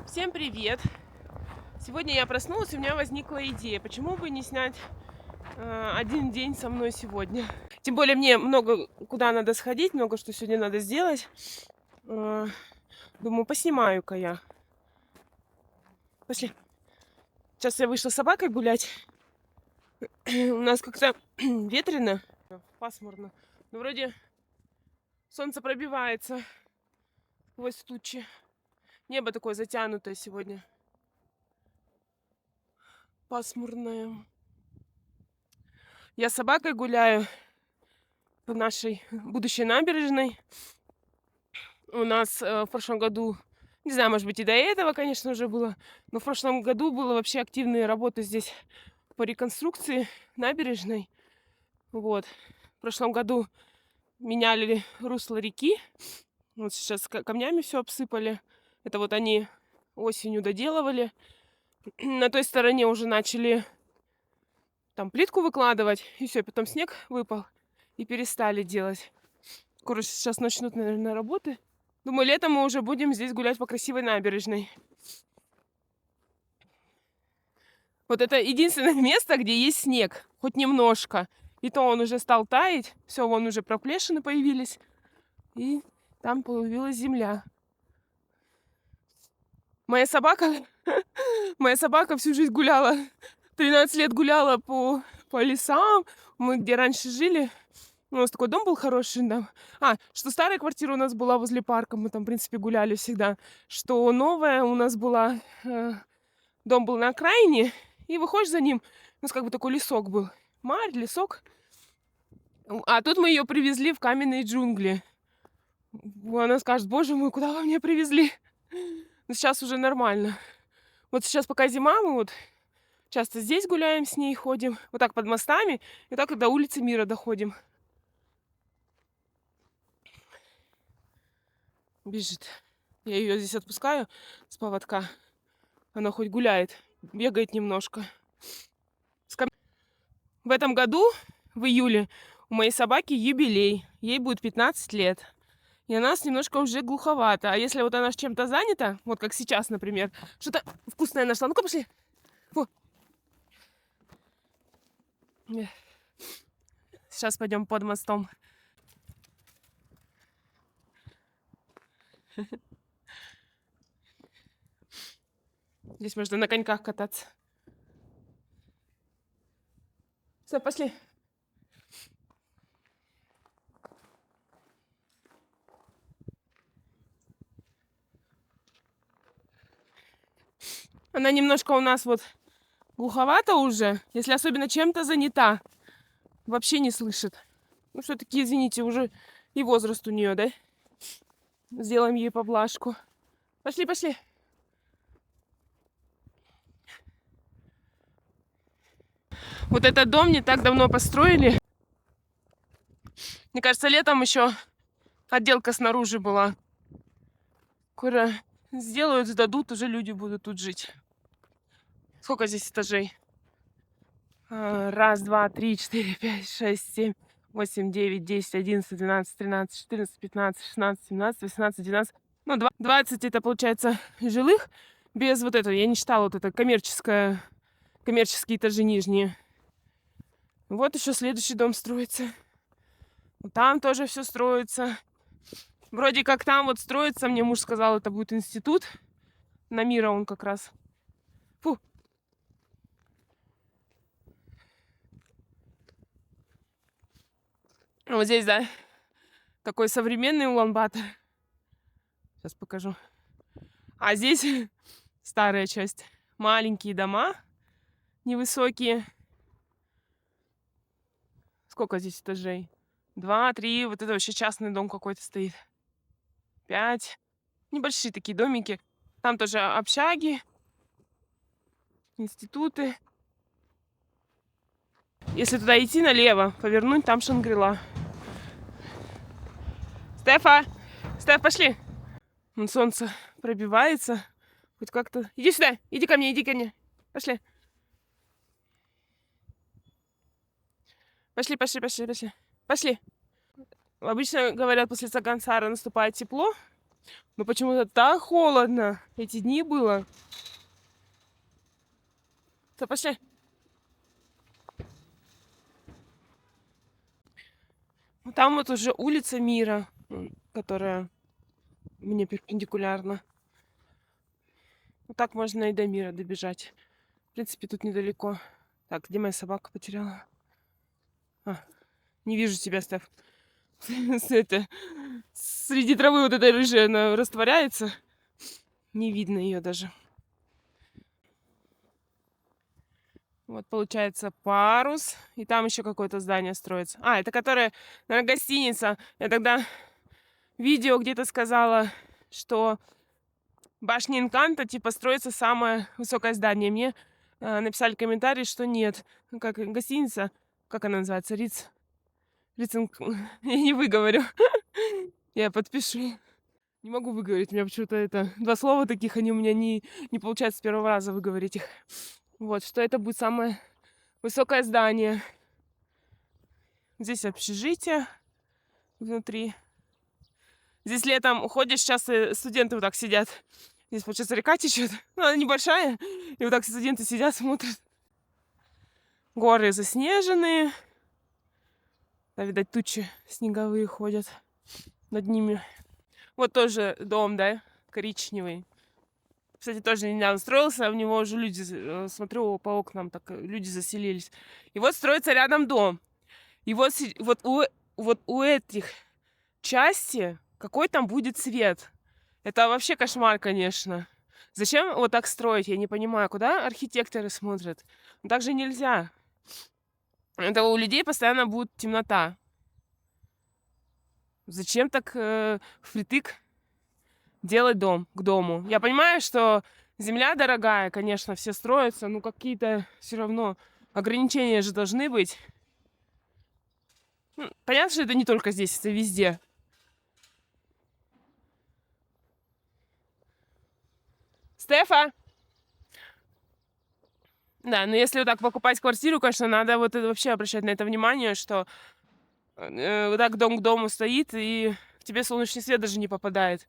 Всем привет! Сегодня я проснулась, и у меня возникла идея, почему бы не снять один день со мной сегодня. Тем более мне много куда надо сходить, много что сегодня надо сделать. Э, Думаю, поснимаю-ка я. Пошли. Сейчас я вышла с собакой гулять. У нас как-то ветрено, пасмурно. Но вроде солнце пробивается сквозь тучи. Небо такое затянутое сегодня. Пасмурное. Я с собакой гуляю по нашей будущей набережной. У нас в прошлом году, не знаю, может быть, и до этого, конечно, уже было, но в прошлом году было вообще активные работы здесь по реконструкции набережной. Вот. В прошлом году меняли русло реки. Вот сейчас камнями все обсыпали. Это вот они осенью доделывали. На той стороне уже начали там плитку выкладывать, и все, потом снег выпал, и перестали делать. Скоро сейчас начнут, наверное, работы. Думаю, летом мы уже будем здесь гулять по красивой набережной. Вот это единственное место, где есть снег, хоть немножко. И то он уже стал таять, все, вон уже проплешины появились, и там появилась земля. Моя собака, моя собака всю жизнь гуляла, 13 лет гуляла по лесам. Мы где раньше жили, у нас такой дом был хороший, да. Что старая квартира у нас была возле парка, мы там, в принципе, гуляли всегда. Что новая у нас была, дом был на окраине, и выходишь за ним, у нас как бы такой лесок был. Марь, лесок. А тут мы ее привезли в каменные джунгли. Она скажет: боже мой, куда вы меня привезли? Но сейчас уже нормально. Вот сейчас пока зима, мы вот часто здесь гуляем с ней, ходим. Вот так под мостами, и так до улицы Мира доходим. Бежит. Я ее здесь отпускаю с поводка. Она хоть гуляет, бегает немножко. В этом году, в июле, у моей собаки юбилей. Ей будет 15 лет. И она немножко уже глуховата. А если вот она с чем-то занята, вот как сейчас, например, что-то вкусное нашла. Ну-ка, пошли. Фу. Сейчас пойдем под мостом. Здесь можно на коньках кататься. Все, пошли. Она немножко у нас вот глуховата уже. Если особенно чем-то занята, вообще не слышит. Ну, все-таки, извините, уже и возраст у нее, да? Сделаем ей поблажку. Пошли, пошли. Вот этот дом не так давно построили. Мне кажется, летом еще отделка снаружи была. Скоро сделают, сдадут, уже люди будут тут жить. Сколько здесь этажей? 1, 2, 3, 4, 5, 6, 7, 8, 9, 10, 11, 12, 13, 14, 15, 16, 17, 18, 19. Ну, 20 это получается жилых. Без вот этого, я не считала, вот это коммерческие этажи нижние. Вот еще следующий дом строится. Там тоже все строится. Вроде как там вот строится, мне муж сказал, это будет институт. На Мира он как раз. Фу. Вот здесь, да, такой современный Улан-Батор. Сейчас покажу. А здесь старая часть. Маленькие дома, невысокие. Сколько здесь этажей? 2, 3. Вот это вообще частный дом какой-то стоит. 5. Небольшие такие домики. Там тоже общаги, институты. Если туда идти налево, повернуть, там Шангрила. Стеф, пошли. Вон солнце пробивается. Хоть как-то... Иди сюда, иди ко мне. Пошли. Пошли. Обычно говорят, после Сагансара наступает тепло. Но почему-то так холодно эти дни было. Все, пошли. Там вот уже улица Мира, которая мне перпендикулярна. Вот так можно и до Мира добежать. В принципе, тут недалеко. Так, где моя собака потеряла? Не вижу тебя, Стеф. Среди травы вот этой рыжей она растворяется. Не видно ее даже. Вот получается парус. И там еще какое-то здание строится. Это которое, наверное, гостиница. Я тогда видео где-то сказала, что башня Энканто, типа, строится самое высокое здание. Мне написали комментарий, что нет. Как гостиница, как она называется? Рицинг... Я не выговорю. Я подпишу. Не могу выговорить. У меня почему-то это... Два слова таких, они у меня не получается с первого раза выговорить их. Вот, что это будет самое высокое здание. Здесь общежитие внутри. Здесь летом уходишь, сейчас студенты вот так сидят. Здесь, получается, река течет. Ну, она небольшая. И вот так студенты сидят, смотрят. Горы заснеженные. Да, видать, тучи снеговые ходят над ними. Вот тоже дом, да, коричневый. Кстати, тоже недавно строился, а в него уже люди, смотрю, по окнам так люди заселились. И вот строится рядом дом. И вот у этих части какой там будет цвет. Это вообще кошмар, конечно. Зачем вот так строить? Я не понимаю, куда архитекторы смотрят. Так же нельзя. Это у людей постоянно будет темнота. Зачем так впритык делать дом к дому? Я понимаю, что земля дорогая, конечно, все строятся, но какие-то все равно ограничения же должны быть. Понятно, что это не только здесь, это везде. Стефа! Да, но если вот так покупать квартиру, конечно, надо вот это вообще обращать на это внимание, что вот так дом к дому стоит, и к тебе солнечный свет даже не попадает.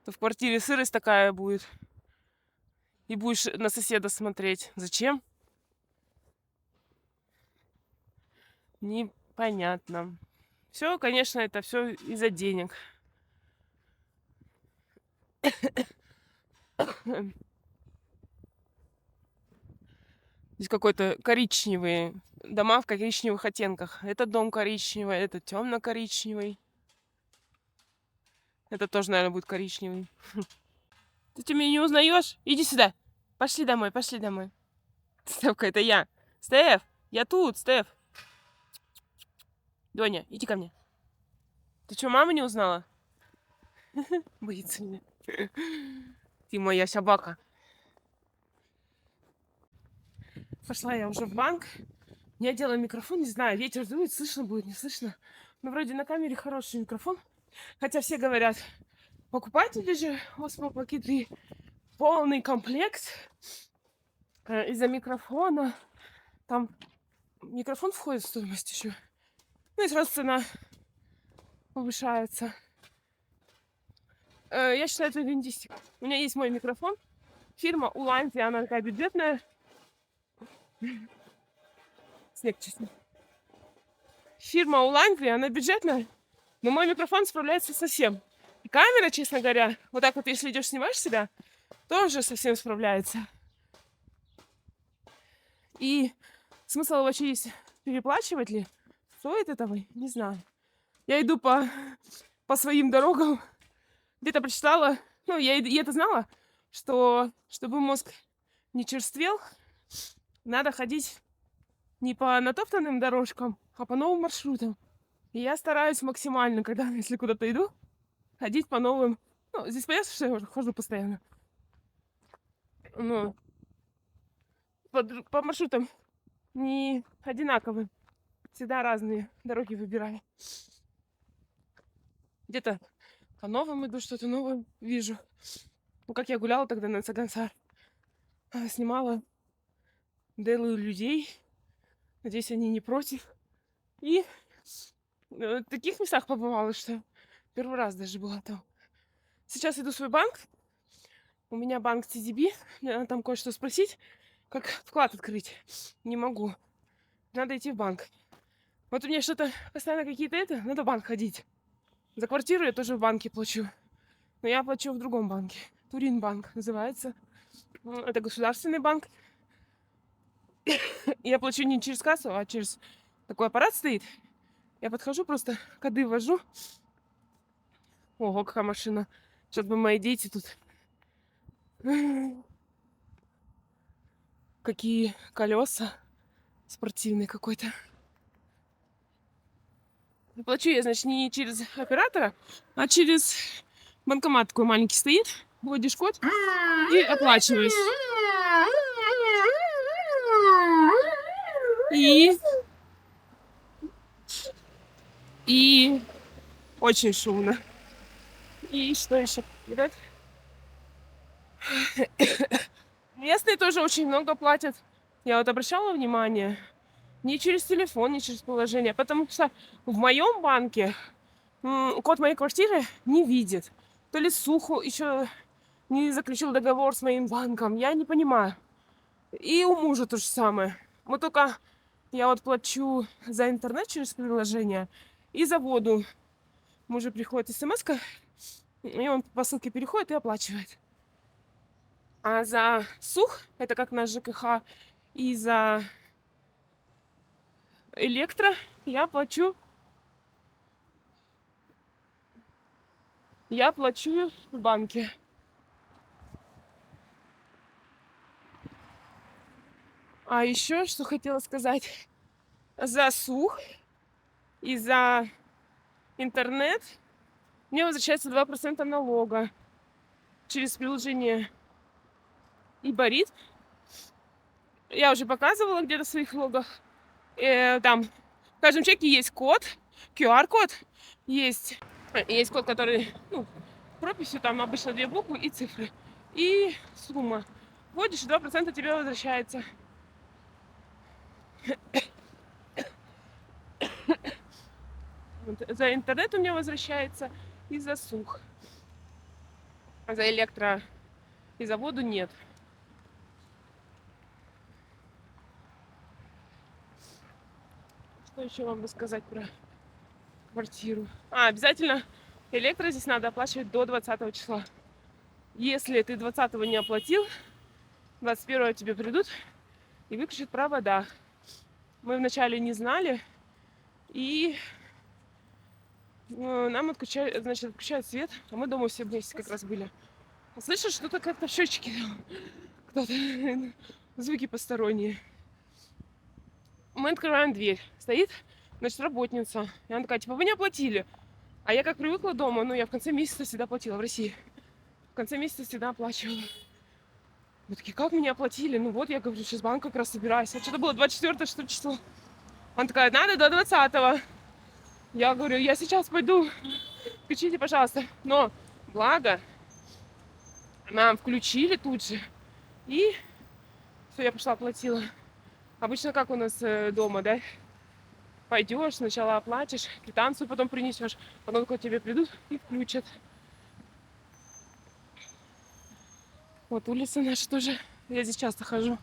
То в квартире сырость такая будет. И будешь на соседа смотреть. Зачем? Непонятно. Все, конечно, это все из-за денег. Здесь какой-то коричневые дома в коричневых оттенках. Этот дом коричневый, этот темно-коричневый. Это тоже, наверное, будет коричневый. Ты меня не узнаешь? Иди сюда. Пошли домой, пошли домой. Стефка, это я. Стеф, я тут, Стеф. Доня, иди ко мне. Ты что, маму не узнала? Боится меня. Ты моя собака. Пошла я уже в банк. Я делаю микрофон, не знаю, ветер дует, слышно будет, не слышно. Но вроде на камере хороший микрофон. Хотя все говорят, покупайте же Osmo Pocket 3 полный комплект из-за микрофона. Там микрофон входит в стоимость еще. Ну и сразу цена повышается. Я считаю, это лингвистика. У меня есть мой микрофон. Фирма Уланти, она такая бюджетная. Снег, честно. Фирма Уланти, она бюджетная, но мой микрофон справляется со всем. И камера, честно говоря, вот так вот, если идешь снимаешь себя, тоже совсем справляется. И смысл вообще есть переплачивать ли? Стоит этого? Не знаю. Я иду по своим дорогам. Где-то прочитала, ну, я это знала, что чтобы мозг не черствел, надо ходить не по натоптанным дорожкам, а по новым маршрутам. И я стараюсь максимально, когда, если куда-то иду, ходить по новым. Ну, здесь понятно, что я уже хожу постоянно. Ну, по маршрутам не одинаковым. Всегда разные дороги выбираю. Где-то по новым иду, что-то новое вижу. Ну, как я гуляла тогда на Цагансар. Снимала, делаю людей. Надеюсь, они не против. И в таких местах побывала, что Первый раз даже была там. Сейчас иду в свой банк. У меня банк CDB. Мне надо там кое-что спросить, как вклад открыть. Не могу. Надо идти в банк. Вот у меня что-то постоянно какие-то надо в банк ходить. За квартиру я тоже в банке плачу. Но я плачу в другом банке. Туринбанк называется. Это государственный банк. Я плачу не через кассу, а через такой аппарат стоит. Я подхожу, просто коды ввожу. Ого, какая машина. Сейчас бы мои дети тут. Какие колеса. Спортивный какой-то. Плачу я, значит, не через оператора, а через банкомат такой маленький стоит. Вводишь код и оплачиваешь. И очень шумно. И что еще? Видать? Местные тоже очень много платят. Я вот обращала внимание. Не через телефон, не через приложение. Потому что в моем банке код моей квартиры не видит. То ли Суху еще не заключил договор с моим банком. Я не понимаю. И у мужа то же самое. Вот только я вот плачу за интернет через приложение и за воду. Мужу приходит смс-ка, и он по ссылке переходит и оплачивает. А за Сух, это как наш ЖКХ, и за электро я плачу в банке. А еще что хотела сказать. За Сух и за интернет мне возвращается 2% налога через приложение Иборит. Я уже показывала где-то в своих влогах. Там в каждом чеке есть код, QR-код. Есть код, который, прописью, там обычно 2 буквы и цифры. И сумма. Вводишь, 2% тебе возвращается. Вот, за интернет у меня возвращается и за Сух. А за электро и за воду нет. Что еще вам бы сказать про квартиру? Обязательно электро здесь надо оплачивать до 20 числа. Если ты 20-го не оплатил, 21-го тебе придут и выключат провода. Мы вначале не знали, и нам отключают свет, а мы дома все вместе как раз были. Слышишь, что-то как-то в счетчике, кто-то, звуки посторонние. Мы открываем дверь, стоит, значит, работница. И она такая, типа, вы не оплатили. А я как привыкла дома, я в конце месяца всегда платила в России. В конце месяца всегда оплачивала. Мы такие, как мне оплатили? Вот, я говорю, сейчас банк как раз собираюсь. А что-то было 24 что ли, число. Она такая, надо до 20-го. Я говорю, я сейчас пойду. Включите, пожалуйста. Но благо нам включили тут же. И все, я пошла оплатила. Обычно как у нас дома, да? Пойдешь, сначала оплатишь, квитанцию потом принесешь, потом к тебе придут и включат. Вот улица наша тоже. Я здесь часто хожу.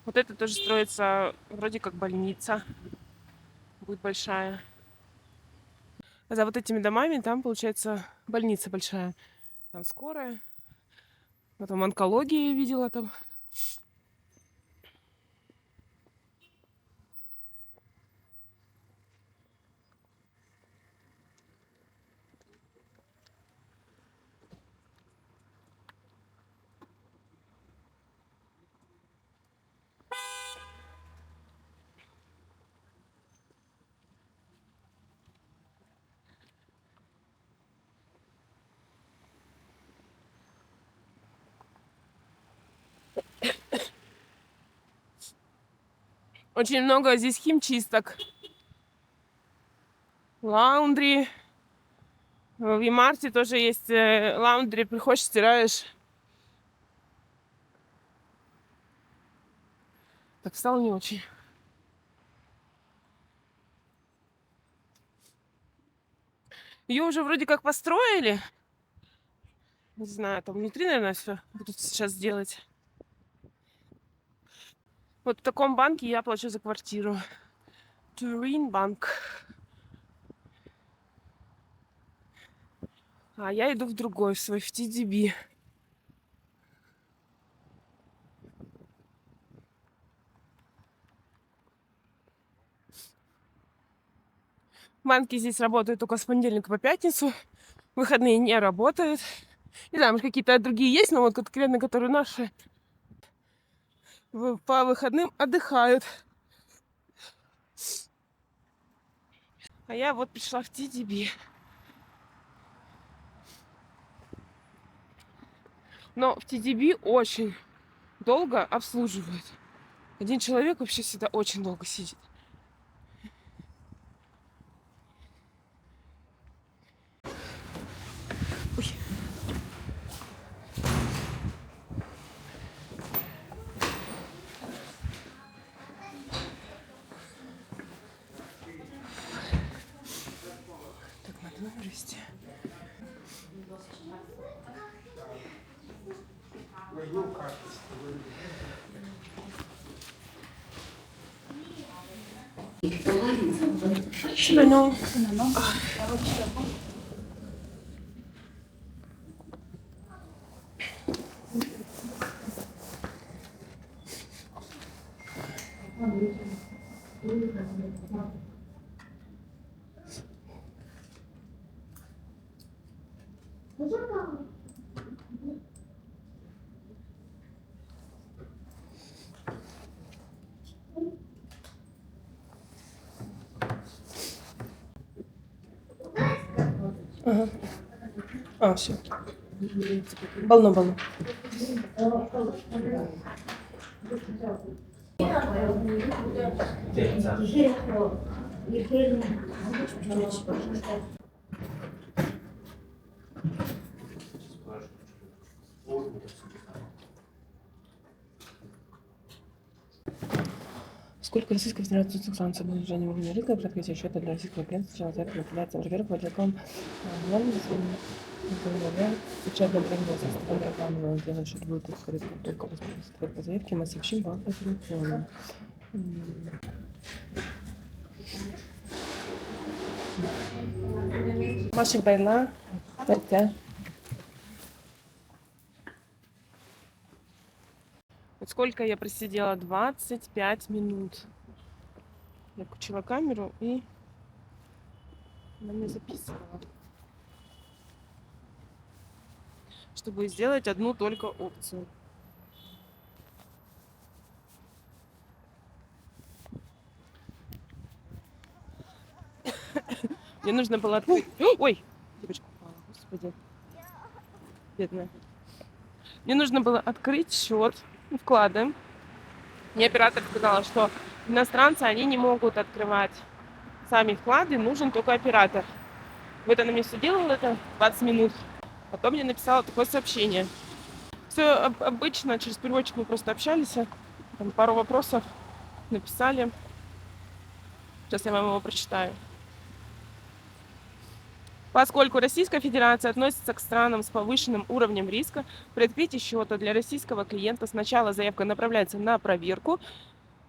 Вот это тоже строится вроде как больница. Будет большая. А за вот этими домами там, получается, больница большая. Там скорая. Потом онкология я видела там. Очень много здесь химчисток. Лаундри. В Ямарте тоже есть лаундри. Приходишь, стираешь. Так стало не очень. Ее уже вроде как построили. Не знаю, там внутри, наверное, все будут сейчас делать. Вот в таком банке я плачу за квартиру. Турин банк. А я иду в другой, в свой, в TDB. Банки здесь работают только с понедельника по пятницу. Выходные не работают. Не знаю, может, какие-то другие есть, но вот конкретно, которые наши, по выходным отдыхают. А я вот пришла в TDB. Но в TDB очень долго обслуживают. Один человек вообще всегда очень долго сидит. Ой. Так, надо номер вести. Ну. Ага. А, все. Полно. Сколько Российская Федерация санкций было движение уровня рынка при открытии счета для российского клиента сначала заявка манипуляция, во-первых, владельцом учебным прогнозом программы делать счет будет открыт, как только поступит по заявке, мы сообщим вам по телефону. Машик Байла, это. Вот сколько я просидела? 25 минут. Я включила камеру и она мне записывала. Чтобы сделать одну только опцию. Мне нужно было открыть... Ой! Девочка упала, господи. Бедная. Мне нужно было открыть счет вклады. Мне оператор сказала, что иностранцы, они не могут открывать сами вклады, нужен только оператор. Вот она мне все делала, это 20 минут. Потом мне написала такое сообщение. Все обычно, через переводчик мы просто общались. Там пару вопросов написали. Сейчас я вам его прочитаю. Поскольку Российская Федерация относится к странам с повышенным уровнем риска, при открытии счета для российского клиента сначала заявка направляется на проверку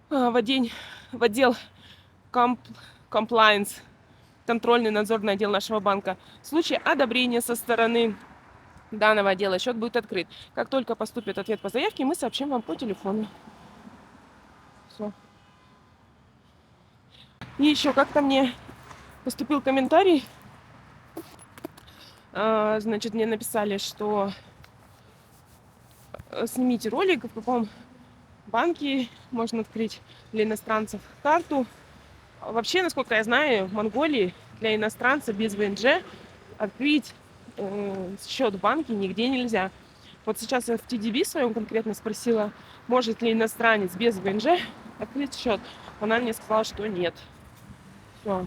в отдел compliance, контрольный надзорный отдел нашего банка. В случае одобрения со стороны данного отдела счет будет открыт. Как только поступит ответ по заявке, мы сообщим вам по телефону. Все. И еще как-то мне поступил комментарий. Значит, мне написали, что снимите ролик, в каком банке можно открыть для иностранцев карту. Вообще, насколько я знаю, в Монголии для иностранца без ВНЖ открыть счет в банке нигде нельзя. Вот сейчас я в TDB своем конкретно спросила, может ли иностранец без ВНЖ открыть счет. Она мне сказала, что нет. Все.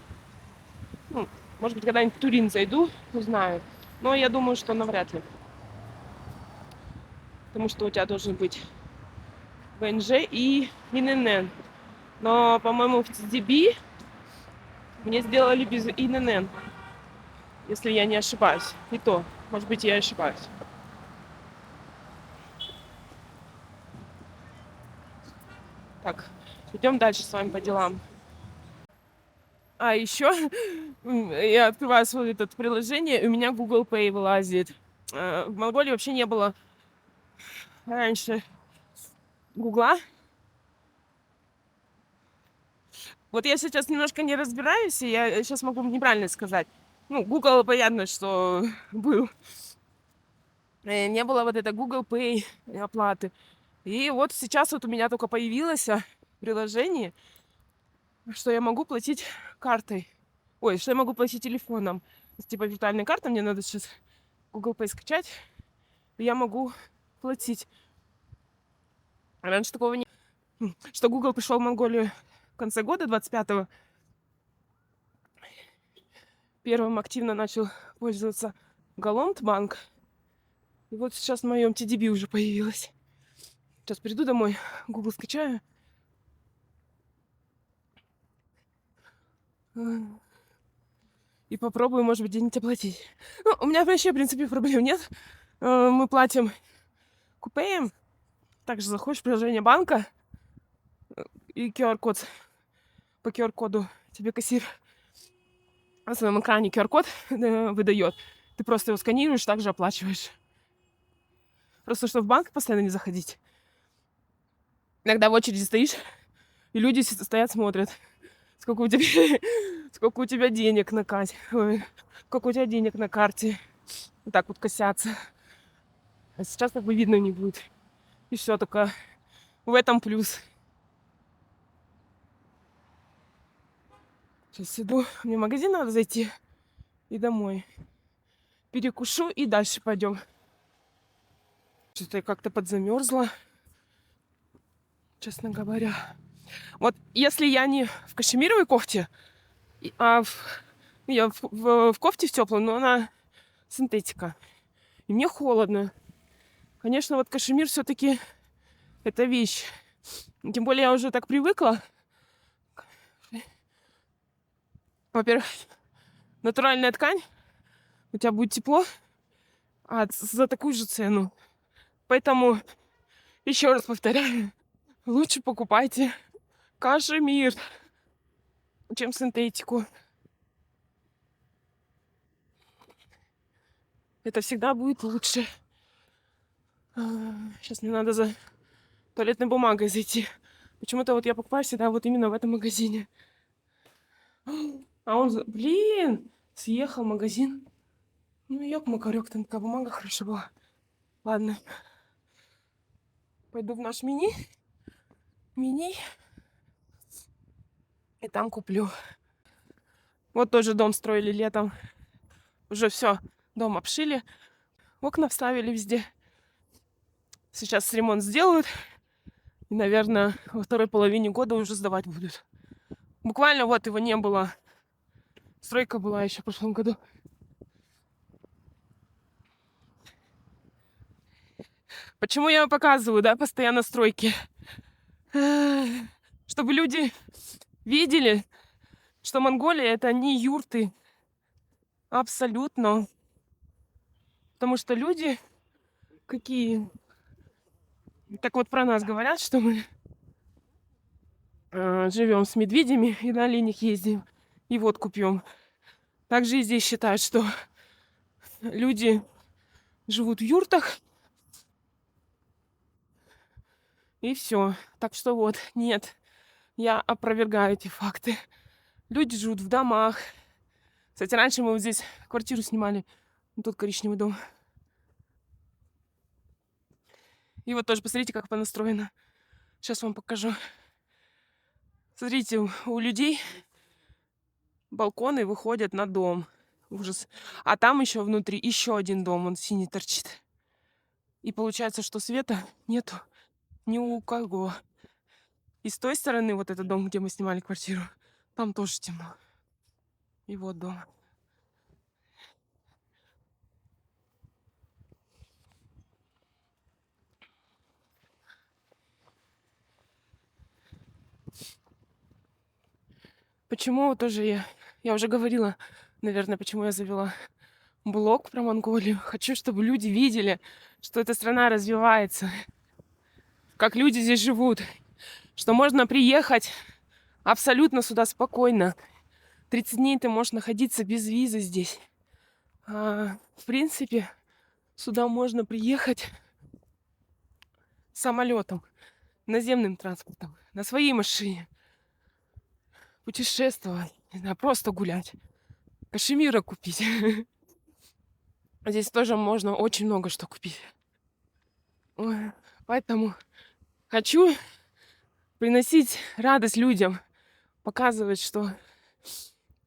Ну, может быть, когда-нибудь в Турин зайду, узнаю. Но я думаю, что навряд ли. Потому что у тебя должен быть ВНЖ и ИНН. Но, по-моему, в TDB мне сделали без ИНН, если я не ошибаюсь. И то, может быть, я ошибаюсь. Так, идем дальше с вами по делам. А еще я открываю свое это приложение, и у меня Google Pay вылазит. В Монголии вообще не было раньше Гугла. Вот я сейчас немножко не разбираюсь, и я сейчас могу неправильно сказать. Ну, Google, понятно, что был. Не было вот это Google Pay оплаты. И вот сейчас вот у меня только появилось приложение, что я могу платить картой. Ой, что я могу платить телефоном. Типа виртуальная карта, мне надо сейчас Google Pay скачать, и я могу платить. Раньше такого не... Что Google пришел в Монголию в конце года, 25-го. Первым активно начал пользоваться Галонт банк. И вот сейчас в моем TDB уже появилось. Сейчас приду домой, Google скачаю. И попробую, может быть, где-нибудь оплатить. Ну, у меня вообще, в принципе, проблем нет. Мы платим купеем. Также заходишь в приложение банка, и QR-код. По QR-коду тебе кассир на своем экране QR-код выдает. Ты просто его сканируешь, также оплачиваешь. Просто чтобы в банк постоянно не заходить. Иногда в очереди стоишь, и люди стоят, смотрят, сколько у тебя, сколько у тебя денег на карте. Ой, сколько у тебя денег на карте. Вот так вот косятся. А сейчас как бы видно не будет. И все, только в этом плюс. Сейчас иду. Мне в магазин надо зайти и домой. Перекушу и дальше пойдем. Что-то я как-то подзамерзла, честно говоря. Вот если я не в кашемировой кофте, а я в кофте в теплой, но она синтетика. И мне холодно. Конечно, вот кашемир все-таки это вещь. Тем более я уже так привыкла. Во-первых, натуральная ткань, у тебя будет тепло, а за такую же цену. Поэтому, еще раз повторяю, лучше покупайте кашемир, чем синтетику. Это всегда будет лучше. Сейчас мне надо за туалетной бумагой зайти. Почему-то вот я покупаю всегда вот именно в этом магазине. А он, блин, съехал в магазин. Ну, ёк-макарёк, там такая бумага хорошо была. Ладно. Пойду в наш мини. И там куплю. Вот тоже дом строили летом. Уже все, дом обшили. Окна вставили везде. Сейчас ремонт сделают. И, наверное, во второй половине года уже сдавать будут. Буквально вот его не было. Стройка была еще в прошлом году. Почему я вам показываю, да, постоянно стройки? Чтобы люди видели, что Монголия это не юрты. Абсолютно. Потому что люди какие... Так вот про нас говорят, что мы живем с медведями и на оленях ездим и водку пьем. Также и здесь считают, что люди живут в юртах. И все. Так что вот, нет, я опровергаю эти факты. Люди живут в домах. Кстати, раньше мы вот здесь квартиру снимали. Вот тут коричневый дом. И вот тоже посмотрите, как понастроено. Сейчас вам покажу. Смотрите, у людей балконы выходят на дом. Ужас. А там еще внутри еще один дом, он синий торчит. И получается, что света нету ни у кого. И с той стороны вот этот дом, где мы снимали квартиру, там тоже темно. И вот дом. почему тоже я уже говорила, наверное, почему я завела блог про Монголию. Хочу, чтобы люди видели, что эта страна развивается, как люди здесь живут, что можно приехать абсолютно сюда спокойно. 30 дней ты можешь находиться без визы здесь. В принципе, сюда можно приехать самолетом, наземным транспортом, на своей машине, путешествовать, не знаю, просто гулять, кашемира купить. Здесь тоже можно очень много что купить. Ой, поэтому хочу приносить радость людям, показывать, что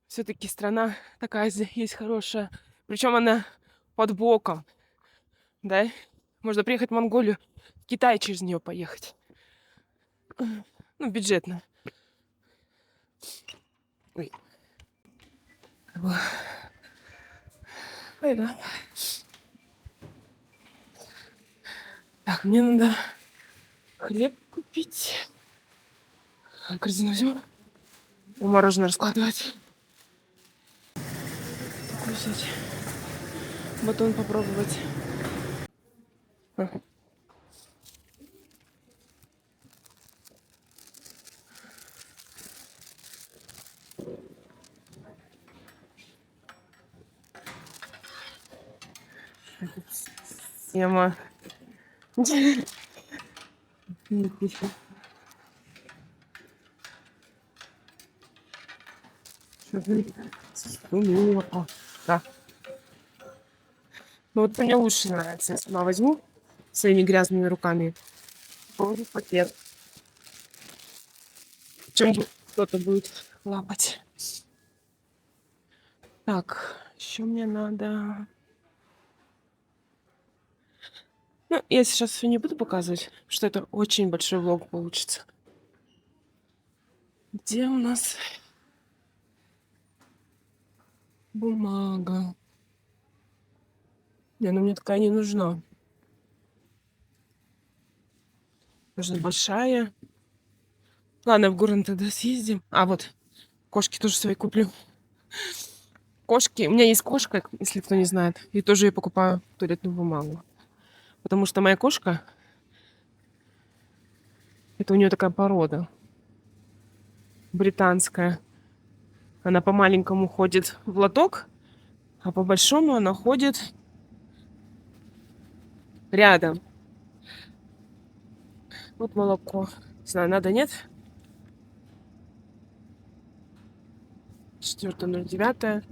все-таки страна такая есть хорошая. Причем она под боком. Да? Можно приехать в Монголию, в Китай через нее поехать. Ну, бюджетно. Ой. Ой, да. Так, мне надо хлеб купить. Корзину взяла. Мороженое раскладывать. Взять. Батон попробовать. Тема. Да. Ну вот мне лучше нравится. Я сама возьму своими грязными руками. Положу в пакет. Чем кто-то будет лапать. Так, еще мне надо... Ну, я сейчас все не буду показывать, что это очень большой влог получится. Где у нас бумага? Не, ну мне такая не нужна. Нужна большая. Ладно, в город тогда съездим. А вот, кошки тоже свои куплю. Кошки. У меня есть кошка, если кто не знает. И тоже я покупаю туалетную бумагу. Потому что моя кошка, это у нее такая порода. Британская. Она по-маленькому ходит в лоток, а по-большому она ходит рядом. Вот молоко. Не знаю, надо, нет? 4.09.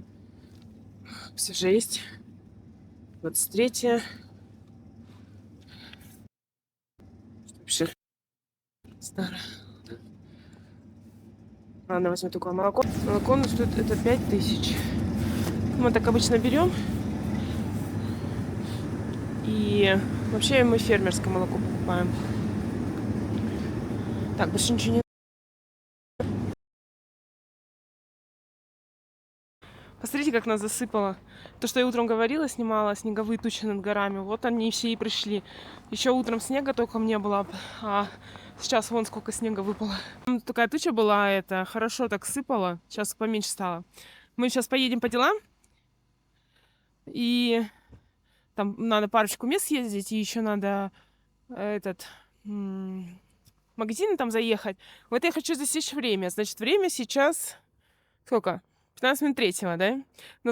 Все же есть. 23. Вообще старое. Ладно, возьму такое молоко. Молоко у нас тут это 5000. Мы так обычно берем. И вообще мы фермерское молоко покупаем. Так, больше ничего не... Посмотрите, как нас засыпало. То, что я утром говорила, снимала снеговые тучи над горами. Вот они все и пришли. Еще утром снега толком не было, а сейчас вон сколько снега выпало. Такая туча была, это хорошо так сыпало. Сейчас поменьше стало. Мы сейчас поедем по делам. И там надо парочку мест съездить. И еще надо магазин там заехать. Вот я хочу засечь время. Значит, время сейчас... Сколько? 15 минут третьего, да?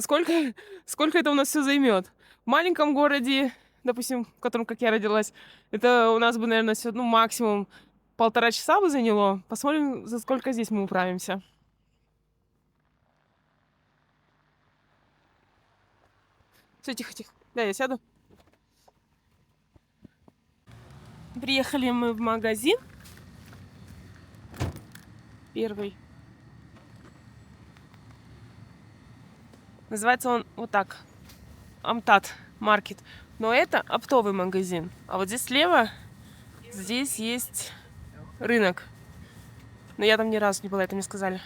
Сколько это у нас все займет? В маленьком городе, допустим, в котором, как я родилась, это у нас бы, наверное, все, ну, максимум 1,5 часа бы заняло. Посмотрим, за сколько здесь мы управимся. Все, тихо-тихо. Да, я сяду. Приехали мы в магазин. Первый. Называется он вот так. Амтат маркет. Но это оптовый магазин. А вот здесь слева, здесь есть рынок. Но я там ни разу не была, это мне сказали.